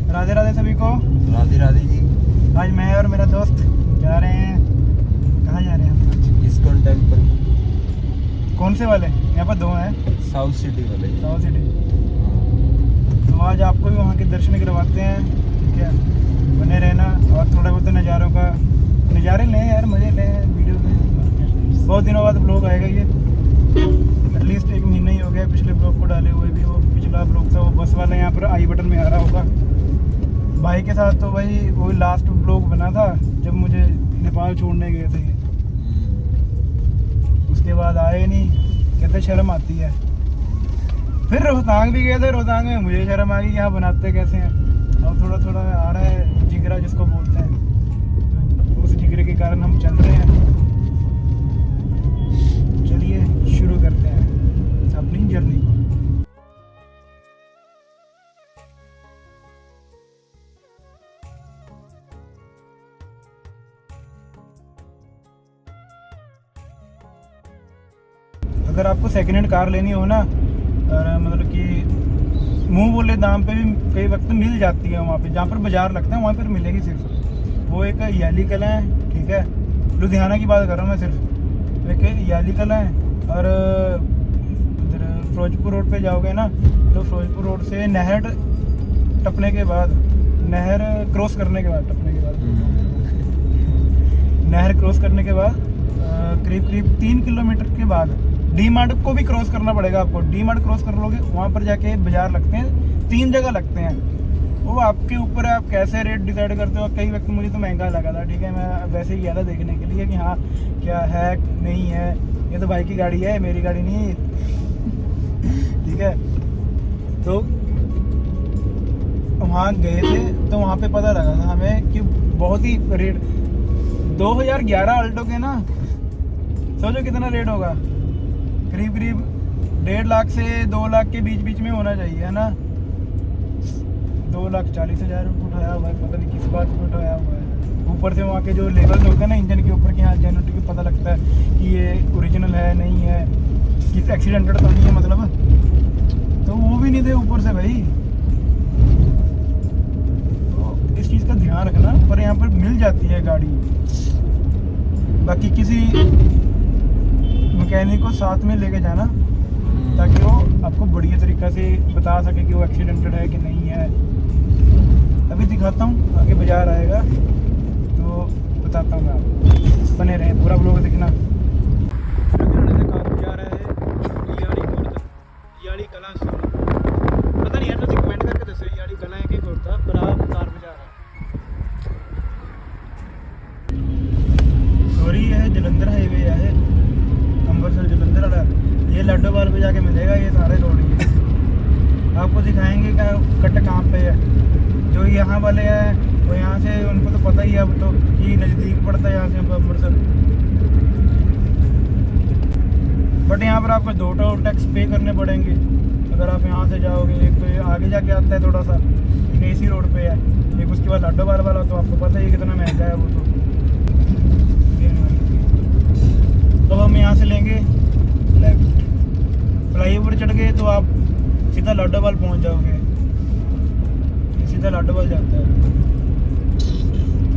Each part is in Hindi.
राधे राधे सभी को। राधे राधे जी। आज मैं और मेरा दोस्त जा रहे हैं, कहाँ जा रहे हैं हम? ISKCON temple. कौन से वाले? यहाँ पर दो हैं। साउथ सिटी वाले। South city. तो आज आपको भी वहाँ के दर्शन करवाते हैं, ठीक है? बने रहना और थोड़ा बहुत नज़ारों का नज़ारे लें यार, मज़े लें वीडियो में। बहुत दिनों बाद ब्लॉग आएगा ये, एटलीस्ट 1 महीना ही हो गया पिछले ब्लॉग को डाले हुए भी। वो पिछला ब्लॉग था वो बस वाला, यहाँ पर आई बटन में आ रहा होगा। भाई के साथ तो भाई वो लास्ट ब्लॉग बना था जब मुझे नेपाल छोड़ने गए थे। उसके बाद आए नहीं, कहते शर्म आती है। फिर रोहतांग भी गए थे, रोहतांग में मुझे शर्म आ गई कि यहाँ बनाते कैसे हैं। अब थोड़ा थोड़ा आ रहा है जिगरा जिसको बोलते हैं, तो उस जिगरे के कारण हम चल रहे हैं। चलिए शुरू करते हैं अपनी जर्नी को। अगर आपको सेकेंड हैंड कार लेनी हो ना, और मतलब कि मुंह बोले दाम पे भी कई वक्त मिल जाती है वहाँ पे, जहाँ पर बाजार लगता है वहाँ पर मिलेगी सिर्फ। वो एक याली कला है, ठीक है? लुधियाना की बात कर रहा हूँ मैं सिर्फ। एक याली कला है और इधर फिरोजपुर रोड पे जाओगे ना, तो फिरोजपुर रोड से नहर टपने के बाद, नहर क्रॉस करने के बाद, टपने के बाद नहर क्रॉस करने के बाद करीब करीब 3 किलोमीटर के बाद डी मार्ट को भी क्रॉस करना पड़ेगा आपको। डी मार्ट क्रॉस कर लोगे, वहाँ पर जाके बाजार लगते हैं, 3 जगह लगते हैं। वो आपके ऊपर है, आप कैसे रेट डिसाइड करते हो। कई वक्त मुझे तो महंगा लगा था, ठीक है? मैं वैसे ही गया था देखने के लिए कि हाँ क्या है नहीं है। ये तो भाई की गाड़ी है, मेरी गाड़ी नहीं है, ठीक है? तो वहाँ गए थे तो वहाँ पे पता लगा था हमें कि बहुत ही रेट 2011 अल्टो के ना, सोचो कितना रेट होगा। करीब करीब 1.5 लाख से 2 लाख के बीच बीच में होना चाहिए, है ना? 2,40,000 रुपये उठाया हुआ है, पता नहीं किस बात पे उठाया हुआ है। ऊपर से वहाँ के जो लेवल्स होते हैं ना इंजन के ऊपर, कि हाँ जेन्युइनिटी को पता लगता है कि ये ओरिजिनल है नहीं है, किस एक्सीडेंटेड तो नहीं है मतलब। तो वो भी नहीं थे ऊपर से भाई। तो इस चीज़ का ध्यान रखना, पर यहाँ पर मिल जाती है गाड़ी। बाकी किसी मैकेनिक को साथ में लेके जाना ताकि वो आपको बढ़िया तरीक़ा से बता सके कि वो एक्सीडेंटेड है कि नहीं है। अभी दिखाता हूँ, आगे बाजार आएगा तो बताता हूँ मैं आपको। बने रहे, पूरा ब्लॉग देखना। याड़ी कला पता नहीं है, कमेंट करके दसो याड़ी कला है कि होता, पर आप कार बजा रहा सॉरी, है जलंधर हाईवे है, अमृतसर जलंधर वाला। ये लड्डोवाल पे जाके मिलेगा, ये सारे रोड ही है। आपको दिखाएंगे क्या कट कहाँ पे है। जो यहाँ वाले हैं वो यहाँ से, उनको तो पता ही है अब तो कि नज़दीक पड़ता है यहाँ से अमृतसर। बट यहाँ पर आपको 2 टोल टैक्स पे करने पड़ेंगे अगर आप यहाँ से जाओगे। एक तो आगे जाके आता है थोड़ा सा, एक इसी रोड पे है, एक उसके बाद लड्डोवाल वाला, तो आपको पता ही कितना महंगा है वो तो। अब हम यहाँ से लेंगे लेफ्ट, फ्लाईओवर चढ़ गए तो आप सीधा लाडोवाल पहुँच जाओगे। ये सीधा लाडोवाल जाता है।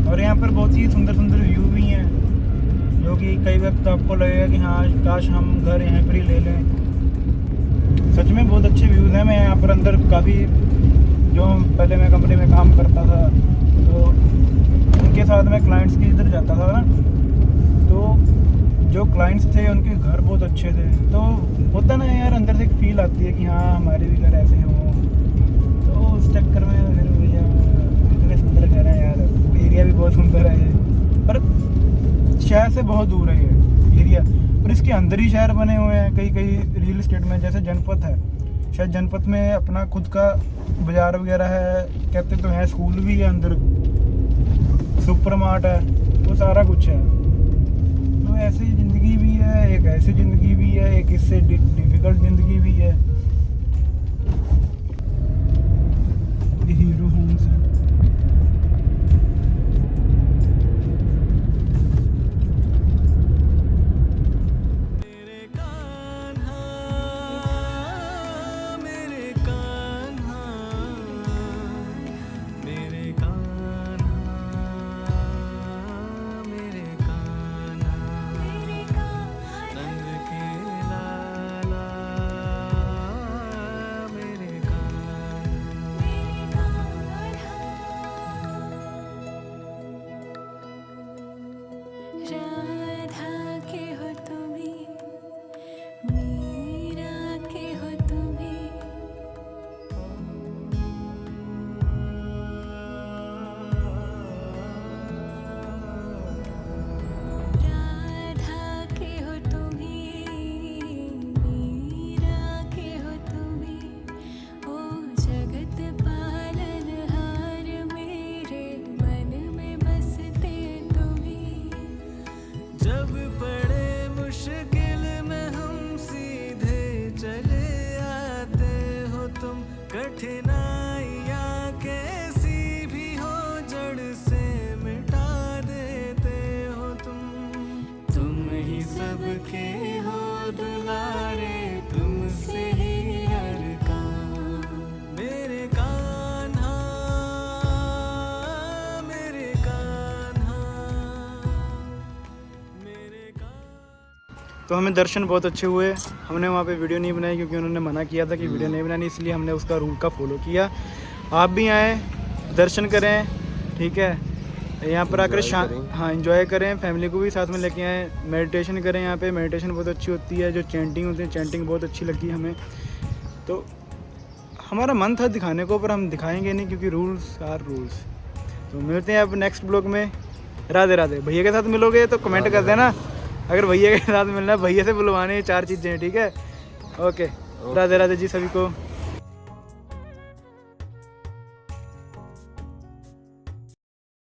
और यहाँ पर बहुत ही सुंदर सुंदर व्यू भी हैं, जो कि कई वक्त आपको लगेगा कि हाँ काश हम घर यहाँ पर ही ले लें। सच में बहुत अच्छे व्यूज़ हैं। मैं यहाँ पर अंदर काफ़ी, जो पहले मैं कंपनी में काम करता था तो उनके साथ मैं क्लाइंट्स के इधर जाता था ना, तो जो क्लाइंट्स थे उनके घर बहुत अच्छे थे। तो होता ना यार, अंदर से एक फील आती है कि हाँ हमारे भी घर ऐसे हों। तो उस चक्कर में फिर भैया इतने सुंदर घर है यार, एरिया भी बहुत सुंदर है ये, पर शहर से बहुत दूर है ये एरिया। और इसके अंदर ही शहर बने हुए हैं कई कई रियल इस्टेट में, जैसे जनपथ है। शायद जनपथ में अपना खुद का बाज़ार वगैरह है, कहते तो है, स्कूल भी है अंदर, सुपर मार्ट है, वो सारा कुछ है। तो ऐसी ज़िंदगी भी है, एक ऐसी ज़िंदगी भी है, एक इससे डिफ़िकल्ट ज़िंदगी भी है। हीरो होम्स है। तो हमें दर्शन बहुत अच्छे हुए। हमने वहाँ पे वीडियो नहीं बनाई क्योंकि उन्होंने मना किया था कि वीडियो नहीं बनानी, इसलिए हमने उसका रूल का फॉलो किया। आप भी आएँ, दर्शन करें, ठीक है। यहाँ पर आकर Enjoy करें। हाँ एंजॉय करें, फैमिली को भी साथ में लेके आएँ, मेडिटेशन करें। यहाँ पे मेडिटेशन बहुत अच्छी होती है, जो चैंटिंग होती है, चैंटिंग बहुत अच्छी लगती है हमें। तो हमारा मन था दिखाने को, पर हम दिखाएंगे नहीं क्योंकि रूल्स आर रूल्स। तो मिलते हैं अब नेक्स्ट ब्लॉग में। राधे राधे। भैया के साथ मिलोगे तो कमेंट कर देना, अगर भैया के साथ मिलना है, भैया से बुलवाने 4 चीज़ें हैं, ठीक है। ओके, राधे राधे जी सभी को।